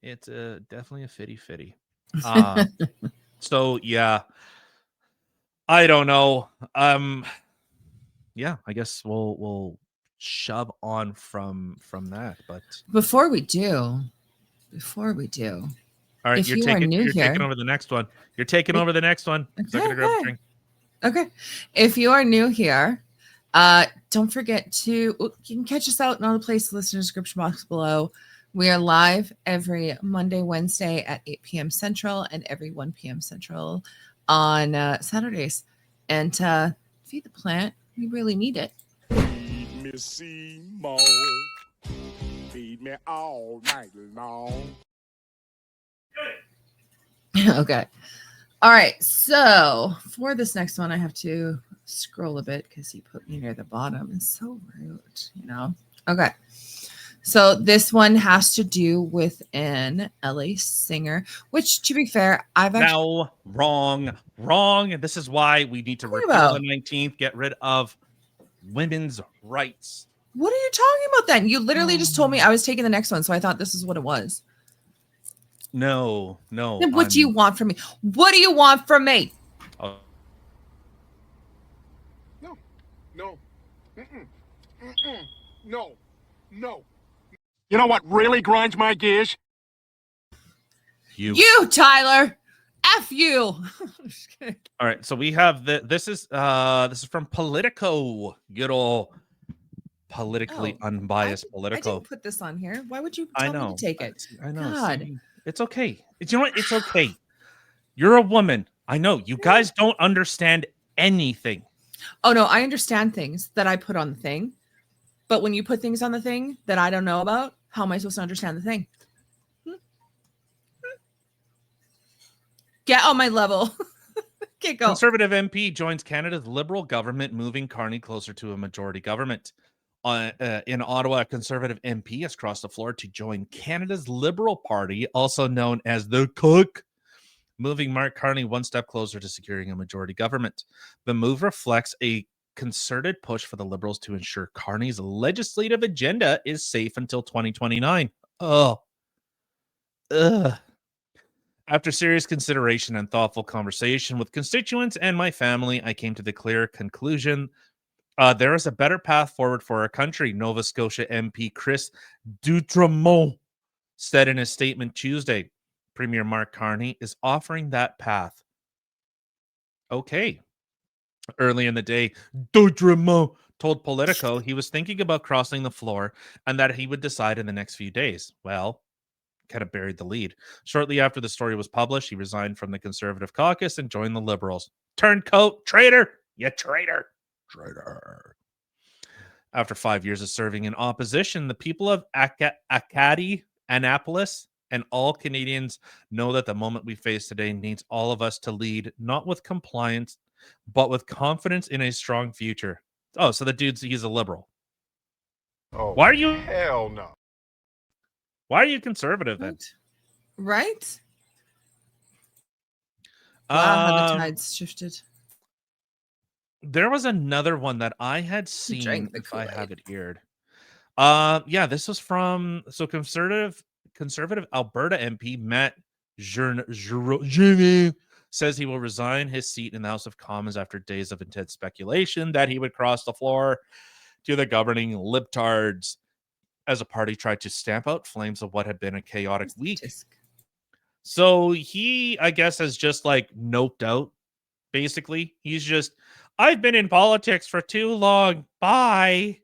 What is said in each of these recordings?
It's definitely a fitty. Uh, so yeah, I don't know. Yeah, I guess we'll shove on from that. But Before we do, all right, if you are new you're taking here, over the next one. You're taking over the next one. So I okay, gotta grab a drink. okay. If you are new here, don't forget to you can catch us out in all the places listed in the description box below. We are live every Monday, Wednesday at 8 p.m. Central and every 1 p.m. Central on Saturdays. And feed the plant. We really need it. Feed me Seymour. Feed me all night long. Okay. All right. So for this next one, I have to scroll a bit because he put me near the bottom. It's so rude. Okay. So this one has to do with an LA singer, which, to be fair, I've actually No, wrong. And this is why we need to repeal the 19th, get rid of women's rights. What are you talking about then? You literally just told me I was taking the next one, so I thought this is what it was. No. Then what do you want from me? What do you want from me? Oh. No. No. You know what really grinds my gears? You, Tyler. F you. All right, so we have this is from Politico. Good old politically unbiased Politico. I didn't put this on here. Why would you tell me to take it? I know. God. See, it's okay. You know what? It's okay. You're a woman. I know. You guys don't understand anything. Oh no, I understand things that I put on the thing. But when you put things on the thing that I don't know about, how am I supposed to understand the thing? Get on my level. Can't go. Conservative MP joins Canada's Liberal government, moving Carney closer to a majority government. In Ottawa, a Conservative MP has crossed the floor to join Canada's Liberal Party, also known as the Cook, moving Mark Carney one step closer to securing a majority government. The move reflects a concerted push for the Liberals to ensure Carney's legislative agenda is safe until 2029. Ugh. After serious consideration and thoughtful conversation with constituents and my family, I came to the clear conclusion there is a better path forward for our country, Nova Scotia MP Chris D'Outremont said in a statement Tuesday. Premier Mark Carney is offering that path. Okay. Early in the day, D'Outremont told Politico he was thinking about crossing the floor and that he would decide in the next few days. Well, kind of buried the lead. Shortly after the story was published, he resigned from the Conservative caucus and joined the Liberals. Turncoat, traitor, you traitor. After 5 years of serving in opposition, the people of Acadie, Annapolis, and all Canadians know that the moment we face today needs all of us to lead, not with compliance, but with confidence in a strong future. Oh, so the he's a liberal. Oh, why are you? Hell no. Why are you conservative then? Right? Wow, how the tides shifted. There was another one that I had seen. If I have it here. Yeah, this was from conservative Alberta MP Matt Jimmy says he will resign his seat in the House of Commons after days of intense speculation that he would cross the floor to the governing libtards as a party tried to stamp out flames of what had been a chaotic week. So he, I guess, has just like noped out. Basically, he's just, I've been in politics for too long. Bye.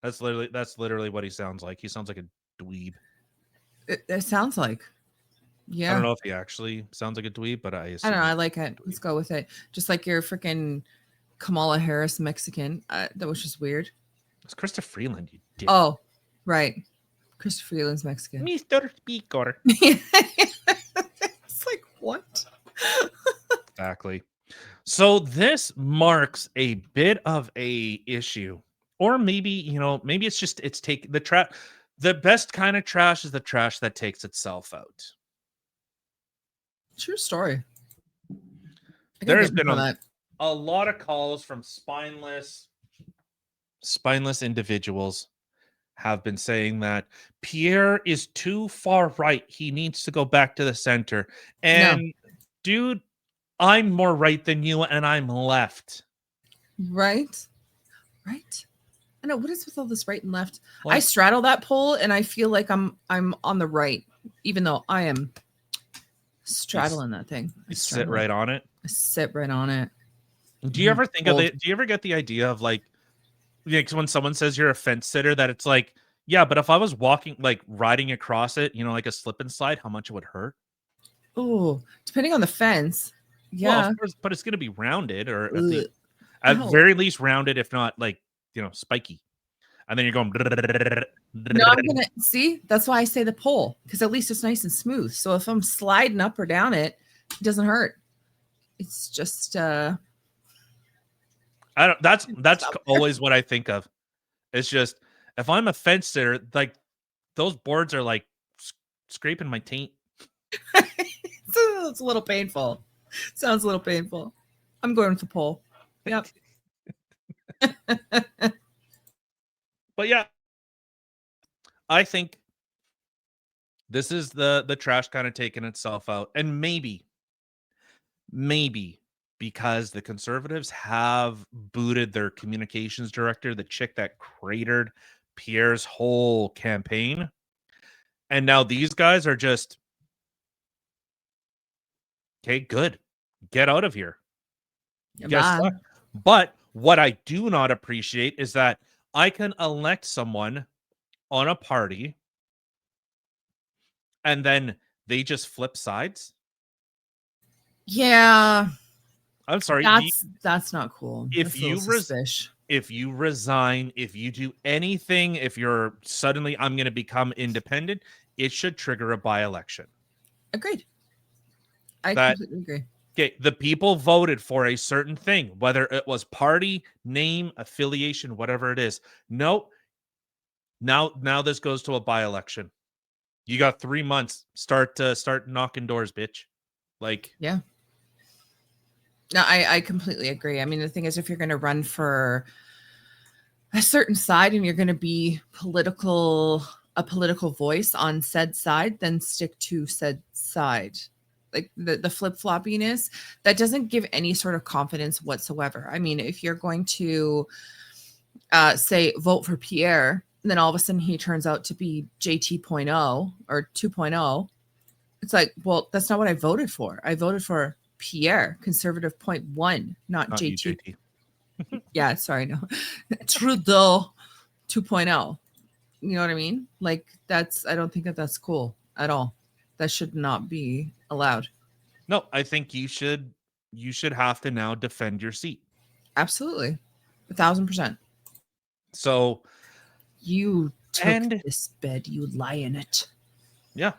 That's literally what he sounds like. He sounds like a dweeb. It sounds like. Yeah. I don't know if he actually sounds like a dweeb, but I don't know. I like it. Let's go with it. Just like your freaking Kamala Harris Mexican. That was just weird. It's Krista Freeland, you dick. Oh, right. Krista Freeland's Mexican. Mr. Speaker. It's like, what? Exactly. So this marks a bit of a issue. Or maybe, maybe it's just, the best kind of trash is the trash that takes itself out. True story. There's been a lot of calls from spineless individuals have been saying that Pierre is too far right. He needs to go back to the center. No. And dude, I'm more right than you and I'm left. Right? Right? I know, what is with all this right and left? I Like, straddle that pole and I feel like I'm on the right, even though I am straddling that thing. I you sit straddle it. right on it. I sit right on it. Do you ever think of Old. it? Do you ever get the idea of like, when someone says you're a fence sitter, that it's like, yeah, but if I was walking, like riding across it, like a slip and slide, how much it would hurt? Oh, depending on the fence. Well, Yeah. of course, but it's going to be rounded, or Ugh. at Ow. very least rounded, if not like, spiky. And then you're going. No, I'm gonna see. That's why I say the pole, because at least it's nice and smooth. So if I'm sliding up or down it, it doesn't hurt. It's just I don't. That's always what I think of. It's just, if I'm a fence sitter, like those boards are like scraping my taint. it's a little painful. Sounds a little painful. I'm going with the pole. Yep. But yeah, I think this is the trash kind of taking itself out. And maybe because the Conservatives have booted their communications director, the chick that cratered Pierre's whole campaign. And now these guys are just, okay, good. Get out of here. Guess what? But what I do not appreciate is that I can elect someone on a party and then they just flip sides. Yeah. I'm sorry. That's not cool. If you resign, if you do anything, if you're suddenly, I'm going to become independent, it should trigger a by-election. Agreed. I completely agree. Okay, the people voted for a certain thing, whether it was party, name, affiliation, whatever it is. No, now this goes to a by-election. You got 3 months. Start knocking doors, bitch. Like, yeah. No, I completely agree. I mean, the thing is, if you're going to run for a certain side and you're going to be a political voice on said side, then stick to said side. Like the flip-floppiness, that doesn't give any sort of confidence whatsoever. I mean, if you're going to say vote for Pierre, and then all of a sudden he turns out to be JT.0 or 2.0, it's like, well, that's not what I voted for. I voted for Pierre, Conservative 0.1, not JT. You, JT. Yeah, sorry, no. Trudeau 2.0. You know what I mean? Like, I don't think that's cool at all. That should not be allowed. No, I think you should have to now defend your seat. Absolutely. 1,000%. So you took this bed, you lie in it. Yeah.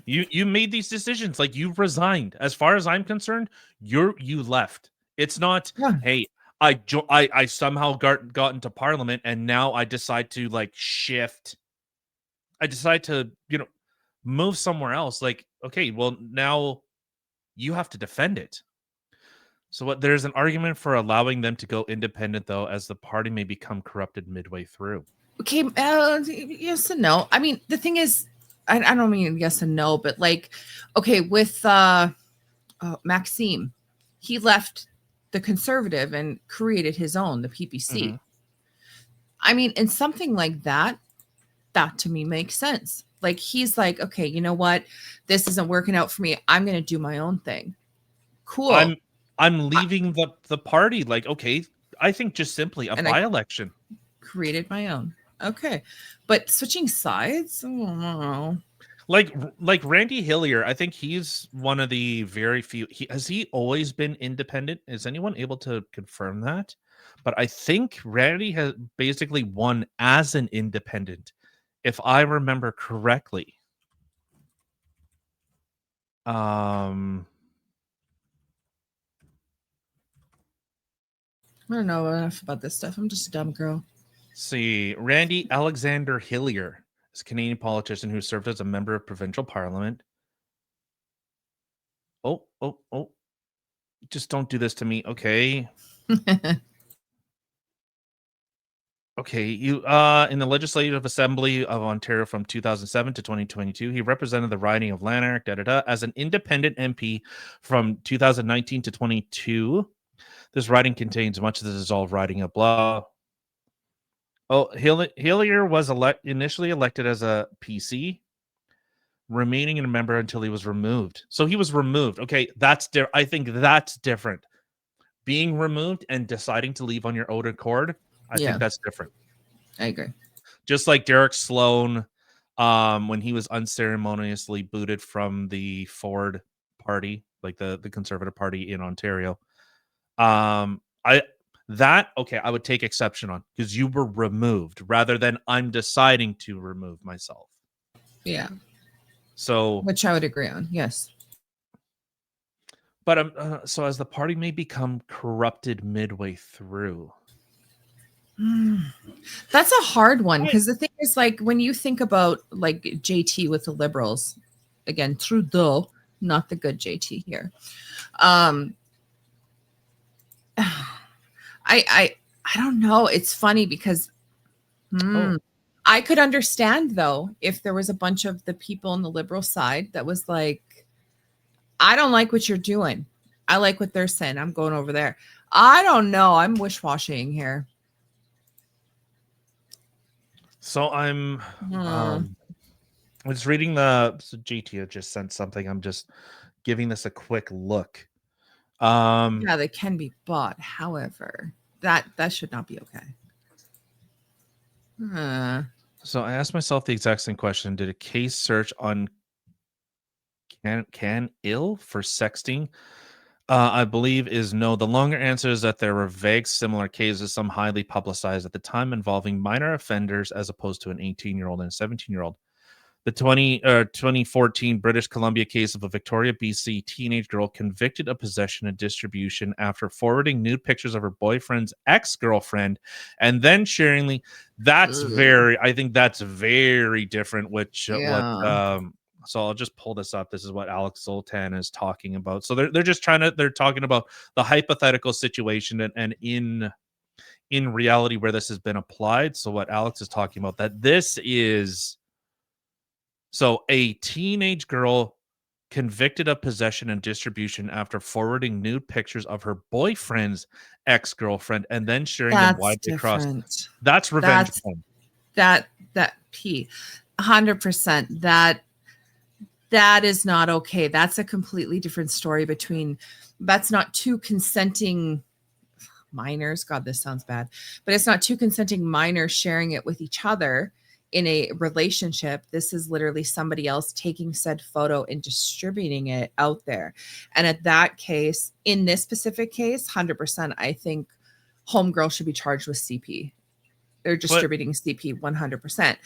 you made these decisions. Like, you've resigned. As far as I'm concerned, you left. It's not, hey, I somehow got into parliament and now I decide to like shift. I decide to, move somewhere else. Like, okay, well, now you have to defend it. So there's an argument for allowing them to go independent, though, as the party may become corrupted midway through. Okay, yes and no. I mean, the thing is, I don't mean yes and no, but like, okay, with Maxime, he left the Conservative and created his own, the PPC. Mm-hmm. I mean, in something like that to me makes sense. Like, he's like, okay, you know what? This isn't working out for me. I'm going to do my own thing. Cool. I'm leaving the party. Like, okay, I think just simply a by-election. Created my own. Okay. But switching sides? I don't know. Like Randy Hillier, I think he's one of the very few. Has he always been independent? Is anyone able to confirm that? But I think Randy has basically won as an independent, if I remember correctly. I don't know enough about this stuff. I'm just a dumb girl. See, Randy Alexander Hillier is a Canadian politician who served as a member of provincial parliament. Oh. Just don't do this to me, okay? Okay, you in the Legislative Assembly of Ontario from 2007 to 2022, he represented the riding of Lanark as an independent MP from 2019 to 22. This riding contains much of the dissolved riding of blah. Oh, Hillier was initially elected as a PC, remaining a member until he was removed. So he was removed. Okay, I think that's different. Being removed and deciding to leave on your own accord, I think that's different. I agree. Just like Derek Sloan, when he was unceremoniously booted from the Ford Party, like the Conservative Party in Ontario. I would take exception on, because you were removed rather than I'm deciding to remove myself. Yeah. So, which I would agree on. Yes. But so as the party may become corrupted midway through. That's a hard one, because the thing is, like, when you think about like JT with the Liberals, again, Trudeau, not the good JT here. I don't know. It's funny because I could understand, though, if there was a bunch of the people on the Liberal side that was like, I don't like what you're doing. I like what they're saying. I'm going over there. I don't know. I'm wish-washing here. So I'm was reading GT just sent something. I'm just giving this a quick look. Yeah, they can be bought. However, that should not be okay. So I asked myself the exact same question. Did a case search on can ill for sexting? I believe is no. The longer answer is that there were vague similar cases, some highly publicized at the time, involving minor offenders as opposed to an 18-year-old and a 17-year-old. The 2014 British Columbia case of a Victoria, BC teenage girl convicted of possession and distribution after forwarding nude pictures of her boyfriend's ex-girlfriend and then sharing I think that's very different, so I'll just pull this up. This is what Alex Zoltan is talking about. So they're talking about the hypothetical situation and in reality where this has been applied. So what Alex is talking about, that this is so a teenage girl convicted of possession and distribution after forwarding nude pictures of her boyfriend's ex-girlfriend and then sharing them widely across. That's revenge porn. That 100%. That is not okay. That's a completely different story that's not two consenting minors. God, this sounds bad, but it's not two consenting minors sharing it with each other in a relationship. This is literally somebody else taking said photo and distributing it out there. And at that case, in this specific case, 100%, I think homegirl should be charged with CP. They're distributing CP 100%.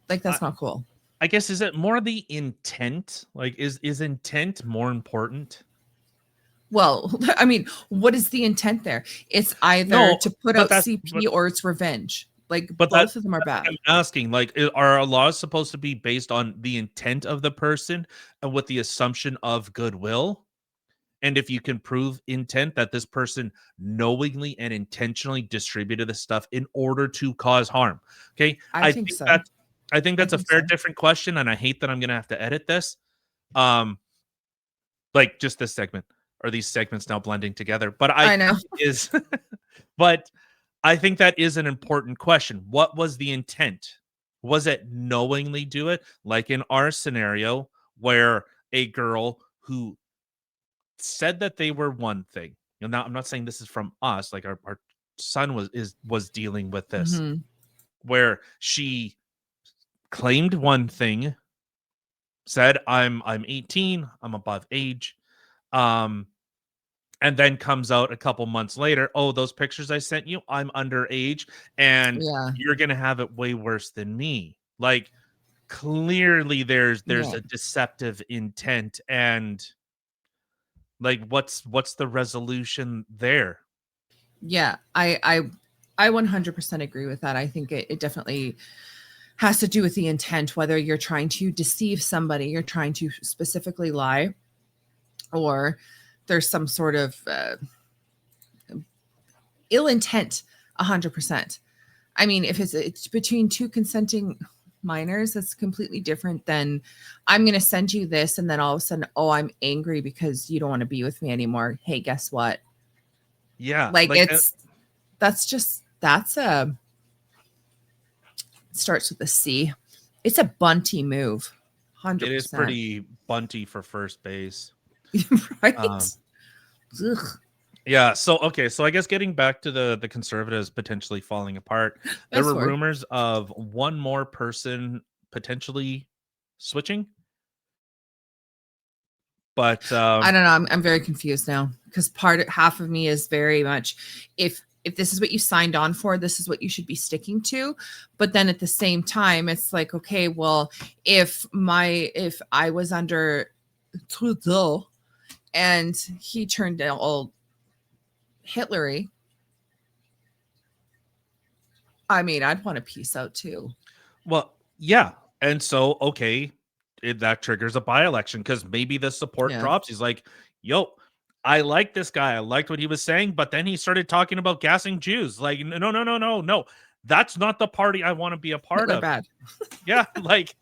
Like, that's not cool. I guess, is it more the intent? Like, is intent more important? Well, I mean, what is the intent there? It's either to put out CP or it's revenge. But both of them are bad. I'm asking, like, are our laws supposed to be based on the intent of the person and with the assumption of goodwill? And if you can prove intent, that this person knowingly and intentionally distributed this stuff in order to cause harm. Okay. I think so. I think that's a fair, different question. And I hate that I'm going to have to edit this. Like just this segment or these segments now blending together. But I know but I think that is an important question. What was the intent? Was it knowingly do it? Like in our scenario where a girl who said that they were one thing. Now, I'm not saying this is from us. Like our son was dealing with this, where she claimed one thing, said I'm 18, I'm above age, and then comes out a couple months later, oh, those pictures I sent you, I'm underage, and you're gonna have it way worse than me. Like, clearly there's a deceptive intent, and like what's the resolution there? Yeah, I 100% agree with that. I think it definitely has to do with the intent, whether you're trying to deceive somebody, you're trying to specifically lie, or there's some sort of ill intent. 100%. I mean, if it's between two consenting minors, that's completely different than I'm going to send you this and then all of a sudden, oh, I'm angry because you don't want to be with me anymore. Hey, guess what? Yeah, Like like that's a starts with a C. It's a bunty move. 100%. it is pretty bunty for first base. right? Ugh. Yeah. So okay. So I guess getting back to the conservatives potentially falling apart, there That's were fine. rumors of one more person potentially switching. But I don't know. I'm very confused now because half of me is very much if this is what you signed on for, this is what you should be sticking to. But then at the same time, it's like, okay, well, if I was under Trudeau and he turned all Hitlery, I mean, I'd want a peace out too. well, yeah. And so okay, that triggers a by-election because maybe the support Yeah. drops. He's like, yo, I like this guy. I liked what he was saying, but then he started talking about gassing Jews. Like, no. That's not the party I want to be a part Hitler of. bad. Yeah, like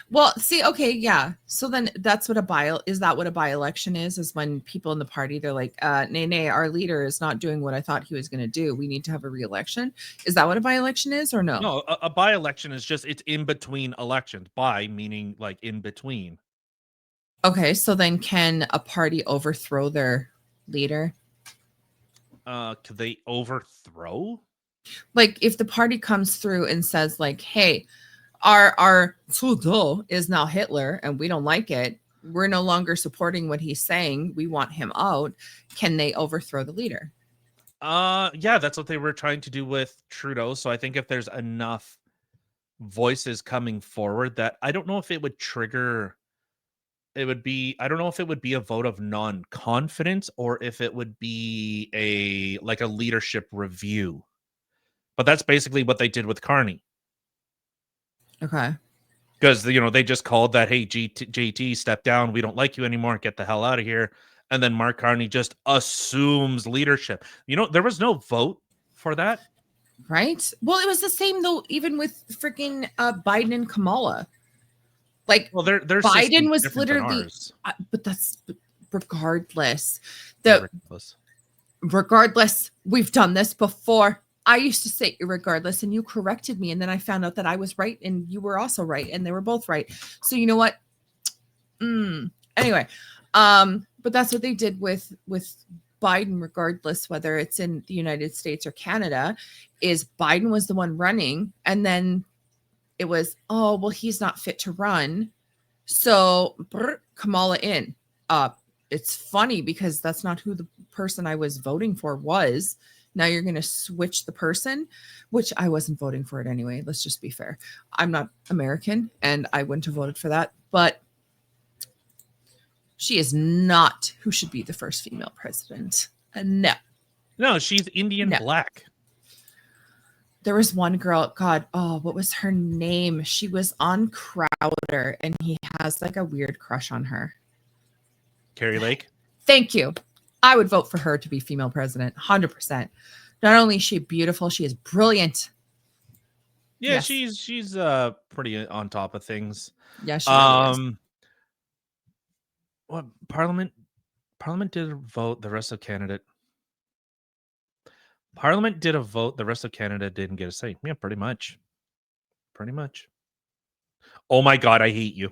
Well, see, okay, yeah. So then that's what is that what a by-election is when people in the party, they're like, nay, our leader is not doing what I thought he was going to do. We need to have a re-election. Is that what a by-election is or no? no, a by-election is just it's in between elections. By meaning like in between. Okay, so then can a party overthrow their leader? Could they overthrow? Like if the party comes through and says like, hey, our Trudeau is now Hitler and we don't like it. We're no longer supporting what he's saying. We want him out. Can they overthrow the leader? Yeah, that's what they were trying to do with Trudeau. So I think if there's enough voices coming forward that I don't know if it would trigger I don't know if it would be a vote of non-confidence or if it would be a leadership review. But that's basically what they did with Carney. Okay. Because they just called that, hey, JT, step down. We don't like you anymore. Get the hell out of here. And then Mark Carney just assumes leadership. There was no vote for that. Right. Well, it was the same though, even with freaking Biden and Kamala. Like, well, their Biden was literally, but regardless, regardless, we've done this before. I used to say irregardless, and you corrected me, and then I found out that I was right, and you were also right, and they were both right. So you know what? Anyway, but that's what they did with Biden, regardless whether it's in the United States or Canada. Is Biden was the one running, and then it was, oh well, he's not fit to run, so Kamala in. It's funny because that's not who the person I was voting for was. Now you're going to switch the person, which I wasn't voting for it anyway. Let's just be fair. I'm not American and I wouldn't have voted for that, but she is not who should be the first female president. No, she's Indian black. There was one girl, God, what was her name? She was on Crowder and he has like a weird crush on her. Carrie Lake. Thank you. I would vote for her to be female president, 100%. Not only is she beautiful, she is brilliant. Yeah, yes. she's pretty on top of things. Yeah, she really is. What Parliament did a vote. The rest of Canada. Parliament did a vote. The rest of Canada didn't get a say. Yeah, pretty much. Oh my God, I hate you.